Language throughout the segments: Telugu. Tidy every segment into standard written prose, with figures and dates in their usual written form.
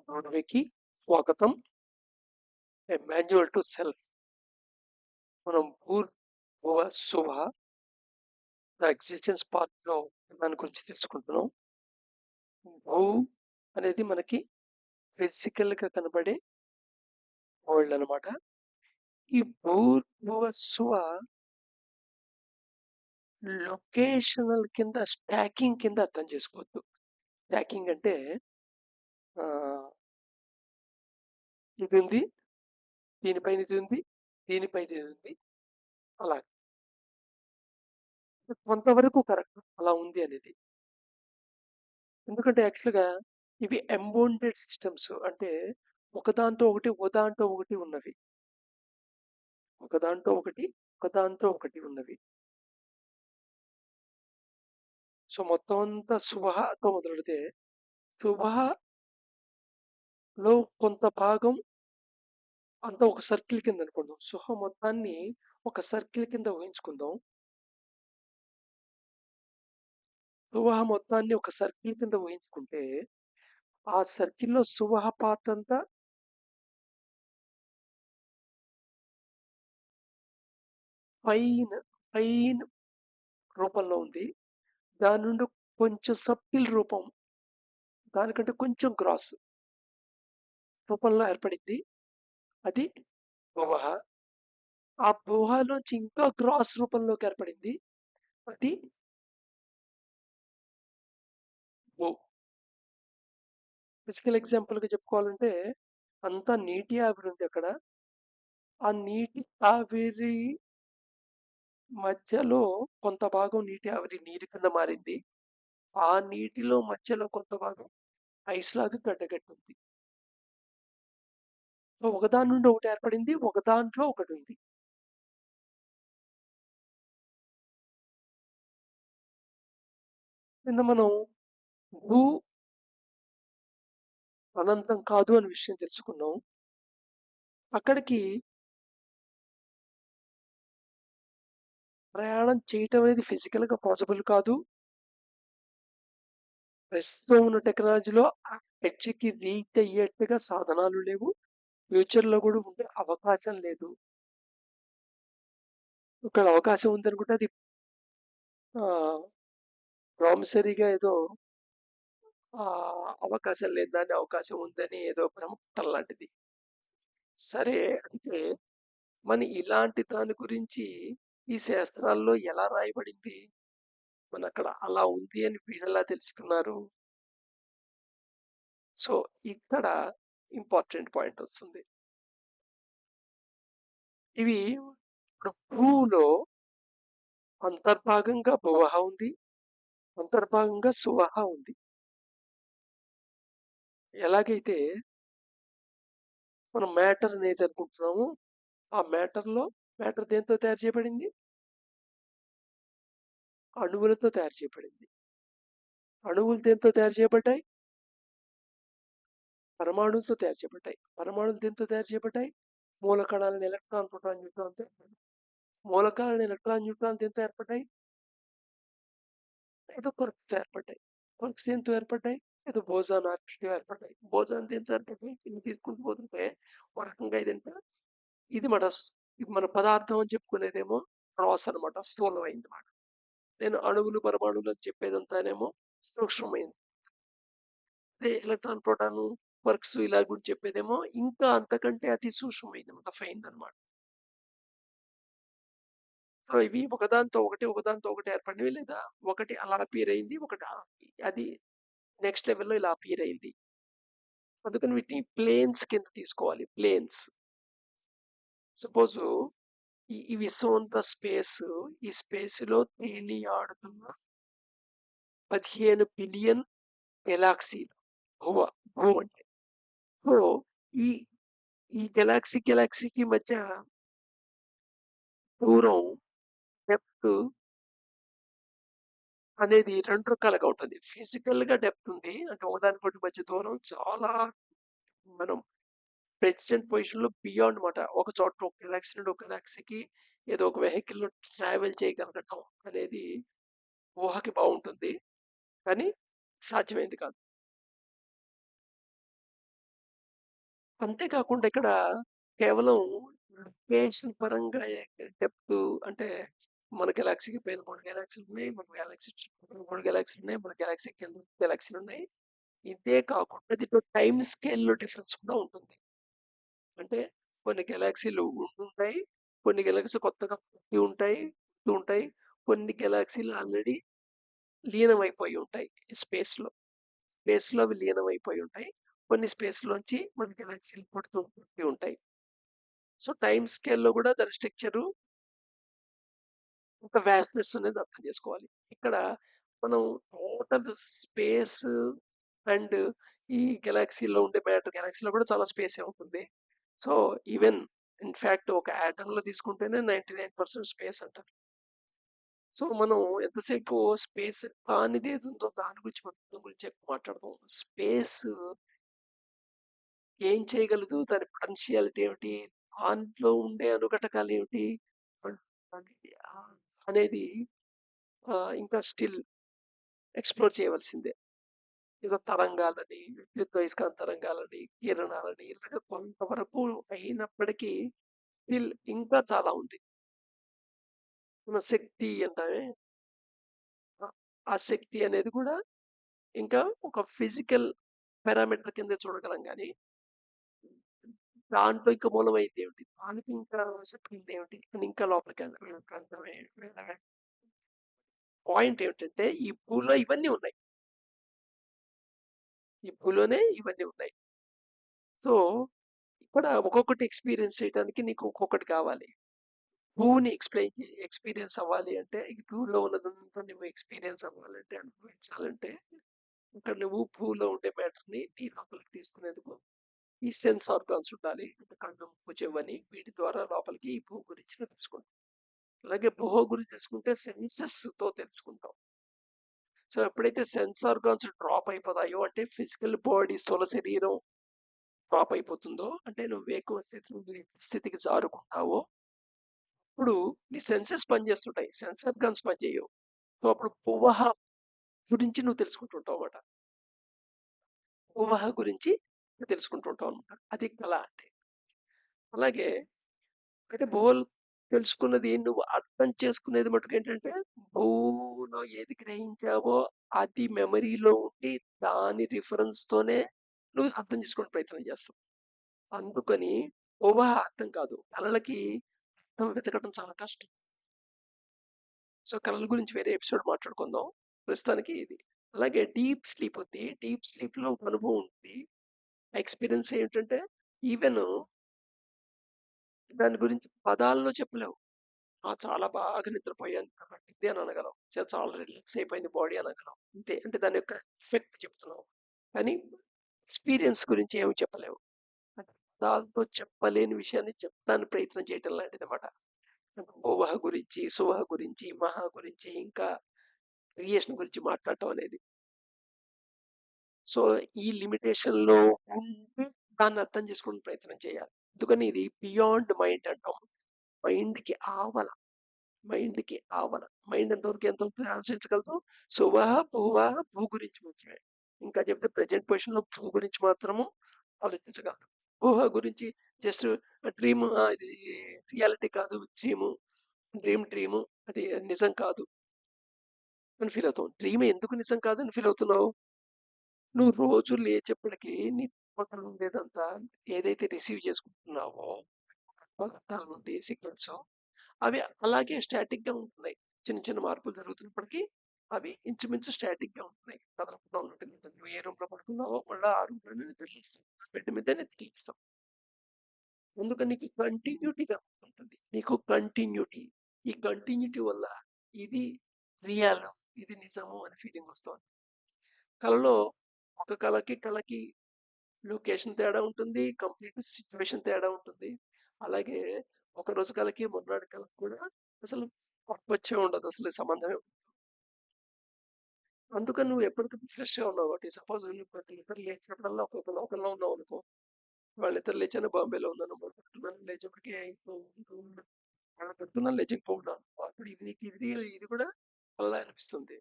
కి స్వాగతం. ఏ మాన్యువల్ టు సెల్ఫ్. మనం భూర్భువ శువ ద ఎగ్జిస్టెన్స్ పార్ట్‌లో దాని గురించి తెలుసుకుంటున్నాం. భూ అనేది మనకి ఫిజికల్‌గా కనబడే వరల్డ్ అనమాట. ఈ భూర్భువ శువ లొకేషనల్ కింద స్టాకింగ్ కింద అర్థం చేసుకోవద్దు. స్టాకింగ్ అంటే ఆహ్, ఇదుంది, దీనిపైన ఇదుంది, దీనిపైన ఇదుంది అలా. కొంతవరకు కరెక్ట్ అలా ఉంది అనేది. ఎందుకంటే యాక్చువల్‌గా ఇవి ఎంబౌండెడ్ సిస్టమ్స్. అంటే ఒకదాంతో ఒకటి, ఒకదాంట్లో ఒకటి ఉన్నవి. ఒకదాంట్లో ఒకటి, ఒకదాంతో ఒకటి ఉన్నవి. సో, మొత్తం అంతా సుబహతో మొదలెడితే, సుబహలో కొంత భాగం అంతా ఒక సర్కిల్ కింద అనుకుందాం. సుహ మొత్తాన్ని ఒక సర్కిల్ కింద ఊహించుకుందాం. సుబహ మొత్తాన్ని ఒక సర్కిల్ కింద ఊహించుకుంటే, ఆ సర్కిల్‌లో సుబహ పార్ట్ అంతా పైన, పైన రూపంలో ఉంది. దాని నుండి కొంచెం సబ్టిల్ రూపం, దానికంటే కొంచెం గ్రాస్ రూపంలో ఏర్పడిద్ది. అది భువః. ఆ భువఃలోంచి ఇంకా గ్రాస్ రూపంలోకి ఏర్పడింది. అది భూ. ఫిజికల్ ఎగ్జాంపుల్‌గా చెప్పుకోవాలంటే, అంతా నీటి ఆవిరి ఉంది అక్కడ. ఆ నీటి ఆవిరి మధ్యలో కొంత భాగం నీటి ఆవిరి నీరు కింద మారింది. ఆ నీటిలో మధ్యలో కొంత భాగం ఐస్‌లాగా గడ్డకట్టింది. సో, ఒకదాని నుండి ఒకటి ఏర్పడింది. ఒక దాంట్లో ఒకటుంది. నిన్న మనం భూ అనంతం కాదు అనే విషయం తెలుసుకున్నాం. అక్కడికి ప్రయాణం చేయటం అనేది ఫిజికల్‌గా పాసిబుల్ కాదు. ప్రస్తుతం ఉన్న టెక్నాలజీలో ఆ ఎడ్జ్‌కి రీచ్ అయ్యేట్టుగా సాధనాలు లేవు. ఫ్యూచర్‌లో కూడా ఉండే అవకాశం లేదు. ఒకవేళ అవకాశం ఉందనుకుంటే అది ఆహ్, ప్రామిసరీగా ఏదో అవకాశం లేని దాన్ని అవకాశం ఉందని ఏదో భ్రమపటం లాంటిది. సరే, అయితే మరి ఇలాంటి దాని గురించి ఈ శాస్త్రాల్లో ఎలా రాయబడింది? మనక్కడ అలా ఉంది అని వీళ్ళెలా తెలుసుకున్నారు? సో, ఇక్కడ ఇంపార్టెంట్ పాయింట్ వస్తుంది. ఇవి ఇప్పుడు భూలో అంతర్భాగంగా భువః ఉంది. అంతర్భాగంగా సువహ ఉంది. ఎలాగైతే మనం మ్యాటర్ అనేది అనుకుంటున్నామో, ఆ మ్యాటర్ దేనితో తయారు చేయబడింది? అణువులతో తయారు చేయబడింది. అణువులు దేనితో తయారు చేయబడ్డాయి? పరమాణువులతో తయారు చేయబడ్డాయి. పరమాణువులు దేనితో తయారు చేయబడ్డాయి? మూలకణాలను ఎలక్ట్రాన్, ప్రోటాన్, న్యూట్రాన్‌తో. మూలకాలను ఎలక్ట్రాన్, న్యూట్రాన్ దేనితో ఏర్పడ్డాయి? ఏదో కొరకుతో ఏర్పడ్డాయి. కొరక్స్ దేనితో ఏర్పడ్డాయి? ఏదో బోజాన్ ఆర్టితో ఏర్పడ్డాయి. బోజాన్ దేనితో ఏర్పడ్డాయి? ఇన్ని తీసుకుంటూ పోతుంటే ఒక రకంగా ఇదంతా ఇది మన ఇది మన పదార్థం అని చెప్పుకునేదేమో క్రాస్ అనమాట. స్థూలమైంది మాట. నేను అణువులు, పరమాణువులు అని చెప్పేదంతానేమో సూక్ష్మమైంది. అదే ఎలక్ట్రాన్, ప్రోటాను, క్వార్క్స్ ఇలా గురించి చెప్పేదేమో ఇంకా అంతకంటే అతి సూక్ష్మమైందన్నమాట. ఫైన్ అన్నమాట. సో, ఇవి ఒకదానితో ఒకటి, ఒకదానితో ఒకటి ఏర్పడినవి, లేదా ఒకటి అలా అపియర్ అయింది. ఒకటి అది నెక్స్ట్ లెవెల్‌లో ఇలా అపియర్ అయింది. అందుకని వీటిని ప్లేన్స్ కింద తీసుకోవాలి. ప్లేన్స్. సపోజు ఈ విశ్వం అంతా స్పేసు. ఈ స్పేస్‌లో తేలియాడుతున్న 15,000,000,000 గెలాక్సీలు. భువ భూ అంటే. సో, ఈ ఈ గెలాక్సీకి మధ్య దూరం, డెప్త్ అనేది 2 రకాలుగా ఉంటది. ఫిజికల్‌గా డెప్త్ ఉంది. అంటే ఒకదానికొకటి మధ్య దూరం చాలా, మనం ప్రెజెంట్ పొజిషన్‌లో బియాండ్ మాట. ఒక చోట ఒక గెలాక్సీ నుండి ఒక గెలాక్సీకి ఏదో ఒక వెహికల్‌లో ట్రావెల్ చేయగలగటం అనేది ఊహకి బావుంటుంది. కానీ సాధ్యమైంది కాదు. అంతే కాకుండా ఇక్కడ కేవలం లొకేషన్ పరంగా డెప్త్ అంటే మన గెలాక్సీకి పైన 3 గెలాక్సీలున్నాయి. మన గెలాక్సీ చుట్టూ 3 గెలాక్సీలున్నాయి. మన గెలాక్సీ కింద గెలాక్సీలున్నాయి. ఇదే కాకుండా దీంట్లో టైమ్ స్కేల్‌లో డిఫరెన్స్ కూడా ఉంటుంది. అంటే కొన్ని గెలాక్సీలు ఉండుంటాయి. కొన్ని గెలాక్సీ కొత్తగా పుట్టి ఉంటాయి. పుడుతూ ఉంటాయి. కొన్ని గెలాక్సీలు ఆల్రెడీ లీనమైపోయి ఉంటాయి స్పేస్‌లో. స్పేస్‌లో అవి లీనమైపోయి ఉంటాయి. కొన్ని స్పేస్‌లోంచి మన గెలాక్సీలు పుట్టి ఉంటాయి. సో, టైమ్ స్కేల్‌లో గూడా దాని స్ట్రక్చరు ఒక వాస్ట్‌నెస్ అనేది అర్థం చేసుకోవాలి. ఇక్కడ మనం టోటల్ స్పేస్ అండ్ ఈ గెలాక్సీలో ఉండే మ్యాటర్ గెలాక్సీలో కూడా చాలా స్పేసే ఉంటుంది. సో, ఈవెన్ ఇన్‌ఫాక్ట్ ఒక యాటమ్‌లో తీసుకుంటేనే 99% స్పేస్ అంటారు. సో, మనం ఎంతసేపు స్పేస్ కానిదేది ఉందో దాని గురించి మొత్తం గురించి ఎక్కువ మాట్లాడదాం. స్పేస్ ఏం చేయగలదు? దాని పొటెన్షియాలిటీ ఏమిటి? దాంట్లో ఉండే అణుఘటకాలేమిటి? అన్ అనేది అనేది ఇంకా స్టిల్ ఎక్స్‌ప్లోర్ చేయవలసిందే. ఏదో తరంగాలని, విద్యుదయస్కాంత తరంగాలని, కిరణాలని ఇలాగ కొంతవరకు అయినప్పటికీ స్టిల్ ఇంకా చాలా ఉంది. మన శక్తి అంటామే ఆ ఆ శక్తి అనేది కూడా ఇంకా ఒక ఫిజికల్ పారామీటర్ కింద చూడగలం గానీ, దాంట్లో ఇంకా మూలమైందేమిటి? దానికి ఇంకా శక్తి ఉందేమిటి? అని ఇంకా లోపలికెళ్ళటమే పాయింట్ ఏమిటంటే ఈ భూమిలో ఇవన్నీ ఉన్నాయి. ఈ భూమిలోనే ఇవన్నీ ఉన్నాయి. సో, ఇక్కడ ఒక్కొక్కటి ఎక్స్‌పీరియన్స్ చేయటానికి నీకు ఒక్కొక్కటి కావాలి. భూమిని ఎక్స్‌పీరియన్స్ అవ్వాలి అంటే, ఈ భూమిలో ఉన్నదంతా నువ్వు ఎక్స్‌పీరియన్స్ అవ్వాలంటే, అనుభవించాలంటే, ఇక్కడ నువ్వు భూమిలో ఉండే మ్యాటర్‌ని నీ లోపలికి తీసుకునేందుకు ఈ సెన్స్ ఆర్గాన్స్ ఉండాలి. అంటే కన్ను, ముక్కు, చెవని వీటి ద్వారా లోపలికి ఈ భూ గురించి నువ్వు తెలుసుకుంటావు. అలాగే భూహ గురించి తెలుసుకుంటే సెన్సెస్‌తో తెలుసుకుంటాం. సో, ఎప్పుడైతే సెన్స్ ఆర్గాన్స్ డ్రాప్ అయిపోతాయో అంటే ఫిజికల్ బాడీ స్థూల శరీరం డ్రాప్ అయిపోతుందో, అంటే నువ్వు వేకువ స్థితి నుండి స్థితికి జారుకుంటావో, అప్పుడు నీ సెన్సెస్ పనిచేస్తుంటాయి. సెన్స్ ఆర్గాన్స్ పనిచేయవు. సో, అప్పుడు భువః గురించి నువ్వు తెలుసుకుంటుంటావన్నమాట. భువః గురించి తెలుసుకుంటూ ఉంటావన్నమాట. అది కల అంటే. అలాగే అంటే భూగోళం తెలుసుకున్నది నువ్వు అర్థం చేసుకునేది మటుకేంటంటే, భూమిలో ఏది గ్రహించావో అది మెమరీలో ఉండి దాని రిఫరెన్స్‌తోనే నువ్వు అర్థం చేసుకోవడానికి ప్రయత్నం చేస్తావు. అందుకని ఊహ అర్థం కాదు. కళలకి అర్థం వెతకడం చాలా కష్టం. సో, కళల గురించి వేరే ఎపిసోడ్ మాట్లాడుకుందాం. ప్రస్తుతానికి ఇది. అలాగే డీప్ స్లీప్ ఉంది. డీప్ స్లీప్‌లో ఒక అనుభవం ఉంది. ఆ ఎక్స్‌పీరియన్స్ ఏంటంటే ఈవెను దాని గురించి పదాల్లో చెప్పలేవు. ఆ! చాలా బాగా నిద్రపోయాను కాబట్టి ఇది అని అనగలం. చాలా రిలాక్స్ అయిపోయింది బాడీ అనగలం. అంతే. అంటే దాని యొక్క ఎఫెక్ట్ చెప్తున్నాం. కానీ ఎక్స్‌పీరియన్స్ గురించి ఏమి చెప్పలేము. అంటే దాంతో చెప్పలేని విషయాన్ని చెప్పడానికి ప్రయత్నం చేయటం లాంటిదన్నమాట. ఓవహ గురించి, సువహ గురించి, మహా గురించి ఇంకా క్రియేషన్ గురించి మాట్లాడటం అనేది. సో, ఈ లిమిటేషన్‌లో ఉండి దాన్ని అర్థం చేసుకోవడానికి ప్రయత్నం చేయాలి. ఎందుకని ఇది బియాండ్ మైండ్ అంటాం. మైండ్‌కి ఆవల. మైండ్‌కి ఆవల. మైండ్ ఎంతవరకు ఆలోచించగలదు? సువహ, భువః, భూ గురించి మాత్రమే. ఇంకా చెప్తే ప్రెజెంట్ పొజిషన్‌లో భూ గురించి మాత్రము ఆలోచించగలదు. ఊహ గురించి జస్ట్ డ్రీమ్ ఇది రియాలిటీ కాదు. డ్రీము అది నిజం కాదు అని ఫీల్ అవుతావు. డ్రీమ్ ఎందుకు నిజం కాదని ఫీల్ అవుతున్నావు? నువ్వు రోజు లేచేప్పటికి నీ చుట్టుపక్కల ఉండేదంతా ఏదైతే రిసీవ్ చేసుకుంటున్నావో పదార్థాల నుండి సిగ్నల్స్ అవి అలాగే స్టాటిక్‌గా ఉంటున్నాయి. చిన్న చిన్న మార్పులు జరుగుతున్నప్పటికీ అవి ఇంచుమించు స్టాటిక్‌గా ఉంటున్నాయి. కదలకుండా ఉన్నట్టుగా ఉంటుంది. నువ్వు ఏ రూమ్‌లో పడుకున్నావో మళ్ళా ఆ రూమ్‌లోనే నిద్రలేస్తావు. ఆ బెడ్ మీదే నిద్రలేస్తావు. అందుకని నీకు కంటిన్యూటీగా ఉంటుంది. నీకు కంటిన్యూటీ. ఈ కంటిన్యూటీ వల్ల ఇది రియల్, ఇది నిజము అనే ఫీలింగ్ వస్తోంది. కలలో ఒక కళకి లొకేషన్ తేడా ఉంటుంది. కంప్లీట్ సిట్యుయేషన్ తేడా ఉంటుంది. అలాగే ఒకరోజు కళకి, మర్నాడు కళకి కూడా అసలు పర్పచ్చే ఉండదు. అసలు సంబంధమే ఉండదు. అందుకని నువ్వు ఎప్పటికప్పుడు ఫ్రెష్‌గా ఉన్నావు కాబట్టి సపోజ్ నువ్వు ప్రతి నిద్ర లేచినప్పుడల్లా ఒక్కొక్క లోకంలో ఉన్నావనుకో. ఇవాళ నిద్ర లేచాను బాంబేలో ఉన్నాను. పొద్దున్న లేచేప్పటికి వాళ్ళ పొద్దున్న లేచకపోవడం. అప్పుడు ఇది నీకు ఇది కూడా కలలా అనిపిస్తుంది.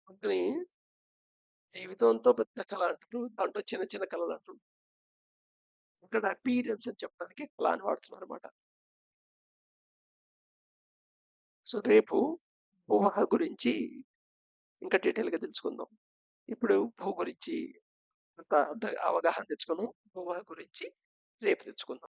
అందుకని జీవితంతో పెద్ద కళ అంటారు. దాంట్లో చిన్న చిన్న కళలంటారు. ఇక్కడ అపియరెన్స్ అని చెప్పడానికి కళ అని వాడుతున్నారన్నమాట. సో, రేపు ఊహ గురించి ఇంకా డీటెయిల్‌గా తెలుసుకుందాం. ఇప్పుడు భూ గురించి ఒక అవగాహన తెచ్చుకున్నాం. ఊహ గురించి రేపు తెచ్చుకుందాం.